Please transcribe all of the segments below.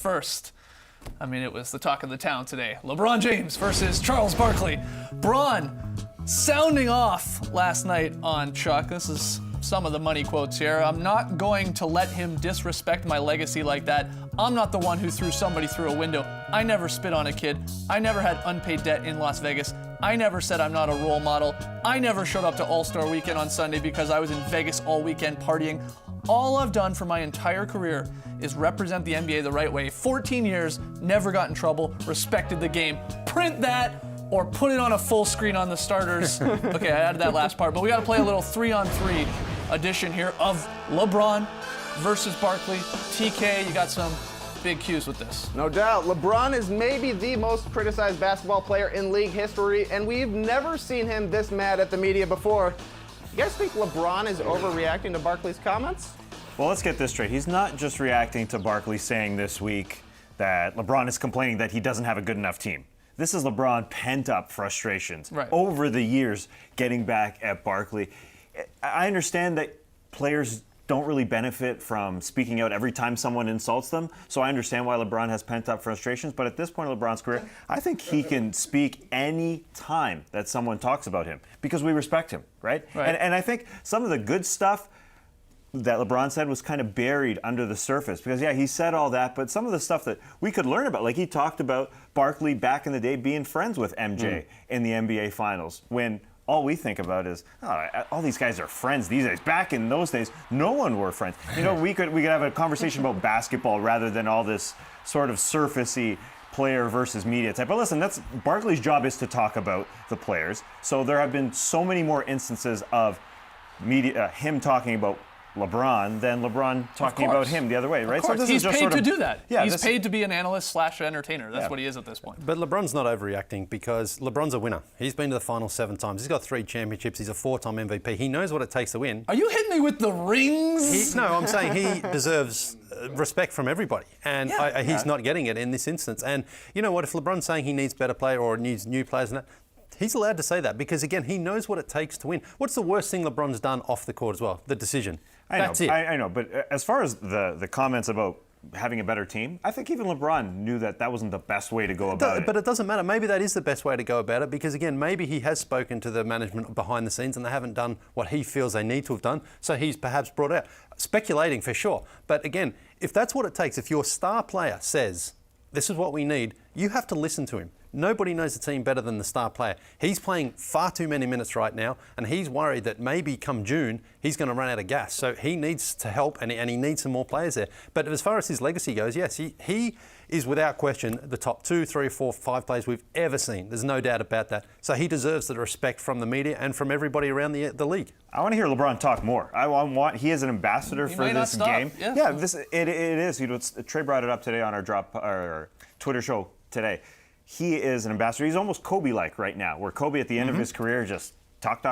first. I mean, it was the talk of the town today. LeBron James versus Charles Barkley. Bron sounding off last night on Chuck. This is some of the money quotes here. I'm not going to let him disrespect my legacy like that. I'm not the one who threw somebody through a window. I never spit on a kid. I never had unpaid debt in Las Vegas. I never said I'm not a role model. I never showed up to All-Star Weekend on Sunday because I was in Vegas all weekend partying. All I've done for my entire career is represent the NBA the right way. 14 years, never got in trouble, respected the game. Print that or put it on a full screen on the starters. Okay, I added that last part, but we got to play a little 3-on-3 edition here of LeBron versus Barkley. TK, you got some big cues with this. No doubt. LeBron is maybe the most criticized basketball player in league history, and we've never seen him this mad at the media before. You guys think LeBron is overreacting to Barkley's comments? Well, let's get this straight. He's not just reacting to Barkley saying this week that LeBron is complaining that he doesn't have a good enough team. This is LeBron pent-up frustrations over the years getting back at Barkley. I understand that players don't really benefit from speaking out every time someone insults them, so I understand why LeBron has pent-up frustrations, but at this point in LeBron's career, I think he can speak any time that someone talks about him because we respect him, right? And I think some of the good stuff that LeBron said was kind of buried under the surface because, yeah, he said all that, but some of the stuff that we could learn about, like he talked about Barkley back in the day being friends with MJ in the NBA Finals when all we think about is, oh, all these guys are friends these days. Back in those days, no one were friends. You know, we could have a conversation about basketball rather than all this sort of surfacey player versus media type. But listen, that's Barkley's job is to talk about the players. So there have been so many more instances of media, him talking about LeBron than LeBron talking about him the other way, right? So this he's is just paid sort of, to do that. Yeah, he's paid to be an analyst / entertainer. That's what he is at this point. But LeBron's not overreacting because LeBron's a winner. He's been to the finals 7 times. He's got 3 championships. He's a 4-time MVP. He knows what it takes to win. Are you hitting me with the rings? No, I'm saying he deserves respect from everybody, and he's not getting it in this instance. And you know what? If LeBron's saying he needs better play or needs new players and that, he's allowed to say that because, again, he knows what it takes to win. What's the worst thing LeBron's done off the court as well? The decision. That's it. I know, but as far as the comments about having a better team, I think even LeBron knew that that wasn't the best way to go about it. But it doesn't matter. Maybe that is the best way to go about it because, again, maybe he has spoken to the management behind the scenes and they haven't done what he feels they need to have done, so he's perhaps brought out. Speculating for sure. But, again, if that's what it takes, if your star player says, this is what we need, you have to listen to him. Nobody knows the team better than the star player. He's playing far too many minutes right now, and he's worried that maybe come June, he's going to run out of gas. So he needs to help, and he needs some more players there. But as far as his legacy goes, yes, he is without question the top 2, 3, 4, 5 players we've ever seen. There's no doubt about that. So he deserves the respect from the media and from everybody around the league. I want to hear LeBron talk more. He is an ambassador for this game. It is. You know, Trey brought it up today on our Twitter show today. He is an ambassador. He's almost Kobe-like right now, where Kobe at the end of his career just talk.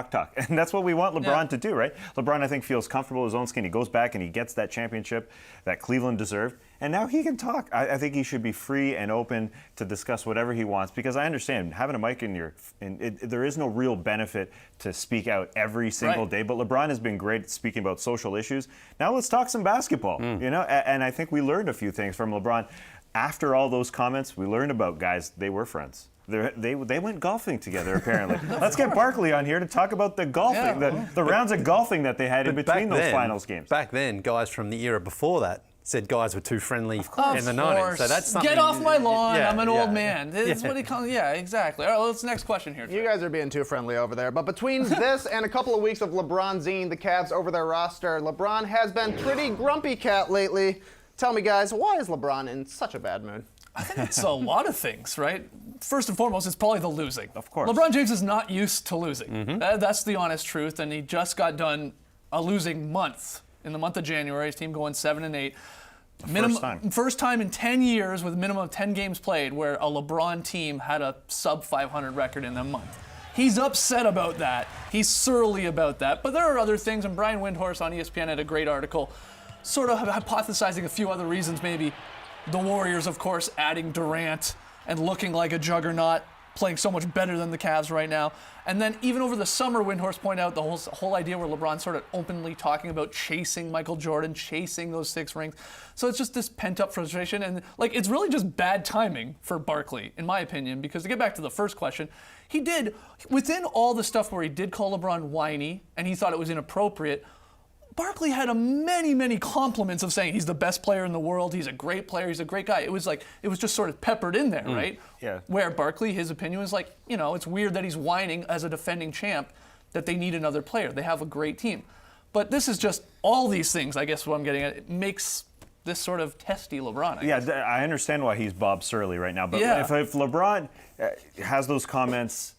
And that's what we want LeBron to do, right? LeBron, I think, feels comfortable in his own skin. He goes back and he gets that championship that Cleveland deserved. And now he can talk. I think he should be free and open to discuss whatever he wants because I understand having a mic there is no real benefit to speak out every single day. But LeBron has been great at speaking about social issues. Now let's talk some basketball, you know? And I think we learned a few things from LeBron. After all those comments, we learned about guys, they were friends. They went golfing together, apparently. Let's get Barkley on here to talk about the golfing, the rounds of golfing that they had in between those finals games. Back then, guys from the era before that said guys were too friendly in the 90s. So that's something. Get off my lawn, I'm an old man. That's what he calls exactly. All right, let's next question here. You guys are being too friendly over there. But between this and a couple of weeks of LeBron zing the Cavs over their roster, LeBron has been pretty grumpy cat lately. Tell me, guys, why is LeBron in such a bad mood? I think it's a lot of things, right? First and foremost, it's probably the losing. Of course. LeBron James is not used to losing. That's the honest truth, and he just got done a losing month. In the month of January, his team going 7-8. First time in 10 years with a minimum of 10 games played where a LeBron team had a sub-500 record in a month. He's upset about that. He's surly about that. But there are other things, and Brian Windhorst on ESPN had a great article sort of hypothesizing a few other reasons, maybe the Warriors, of course, adding Durant and looking like a juggernaut playing so much better than the Cavs right now. And then even over the summer, Windhorst pointed out the whole idea where LeBron started openly talking about chasing Michael Jordan, chasing those 6 rings. So it's just this pent-up frustration, and like it's really just bad timing for Barkley, in my opinion, because to get back to the first question, he did, within all the stuff where he did call LeBron whiny, and he thought it was inappropriate, Barkley had many compliments of saying he's the best player in the world, he's a great player, he's a great guy. It was just sort of peppered in there, right? Yeah. Where Barkley, his opinion was like, it's weird that he's whining as a defending champ that they need another player. They have a great team. But this is just all these things, I guess what I'm getting at. It makes this sort of testy LeBron, I guess. I understand why he's Bob Surly right now. But Yeah. if LeBron has those comments,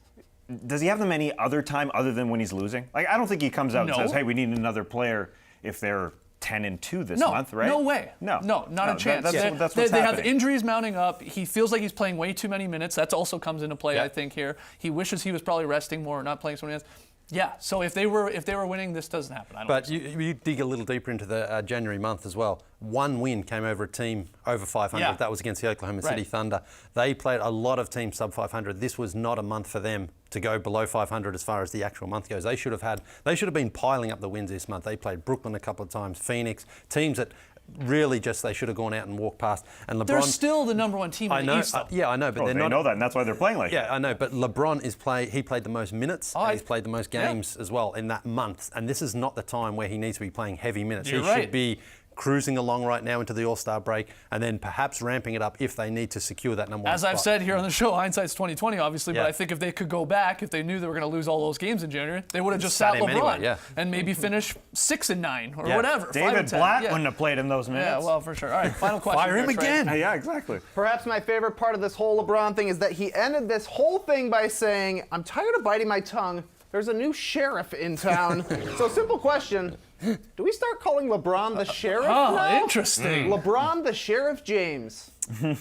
does he have them any other time other than when he's losing? Like, I don't think he comes out and says, hey, we need another player if they're 10-2 this month, right? No way. No, not a chance. That's what's they have happening. injuries mounting up. He feels like he's playing way too many minutes. That also comes into play, I think, here. He wishes he was probably resting more or not playing so many minutes. Yeah, so if they were winning, this doesn't happen. I don't But think so. you dig a little deeper into the January month as well. 1 win came over a team over 500. Yeah. That was against the Oklahoma City Thunder. They played a lot of teams sub 500. This was not a month for them to go below 500 as far as the actual month goes. They should have been piling up the wins this month. They played Brooklyn a couple of times, Phoenix, teams that really just they should have gone out and walked past. And LeBron, They're still the number 1 team in the East, though. yeah, I know, but they're they not. know that, and that's why they're playing like that. Yeah, I know, but LeBron he played the most minutes, and he's played the most games as well in that month. And this is not the time where he needs to be playing heavy minutes. You're he right. should be cruising along right now into the All-Star break, and then perhaps ramping it up if they need to secure that number 1 As spot. I've said here on the show, hindsight's 20/20, obviously. Yeah. But I think if they could go back, if they knew they were going to lose all those games in January, they would have just Sat sat him LeBron anyway, and maybe finish 6-9 or Yeah. whatever. David 5-10. Blatt Yeah. wouldn't have played in those minutes. Yeah, well, for sure. All right, final question. Fire him here, Trey. again. Yeah, exactly. Perhaps my favorite part of this whole LeBron thing is that he ended this whole thing by saying, I'm tired of biting my tongue. There's a new sheriff in town. So simple question, do we start calling LeBron the sheriff now? Interesting. LeBron the Sheriff James.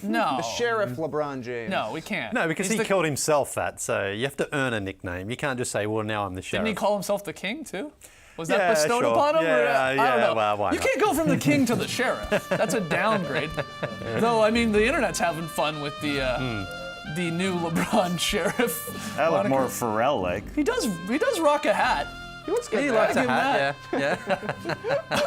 No. The Sheriff LeBron James. No, we can't. No, because He's he the- called himself that, so you have to earn a nickname. You can't just say, well, now I'm the sheriff. Didn't he call himself the king, too? Was that Yeah, bestowed sure. upon him? Yeah, I don't know. well, why you not? can't go from the king to the sheriff. That's a downgrade. Though, I mean, the internet's having fun with the new LeBron sheriff. That looked moniker. more Pharrell-like. He does rock a hat. He looks good. He man. likes a give him hat, yeah.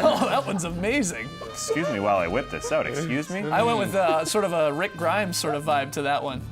Oh, that one's amazing. Excuse me while I whip this out. Excuse me? I went with sort of a Rick Grimes sort of vibe to that one.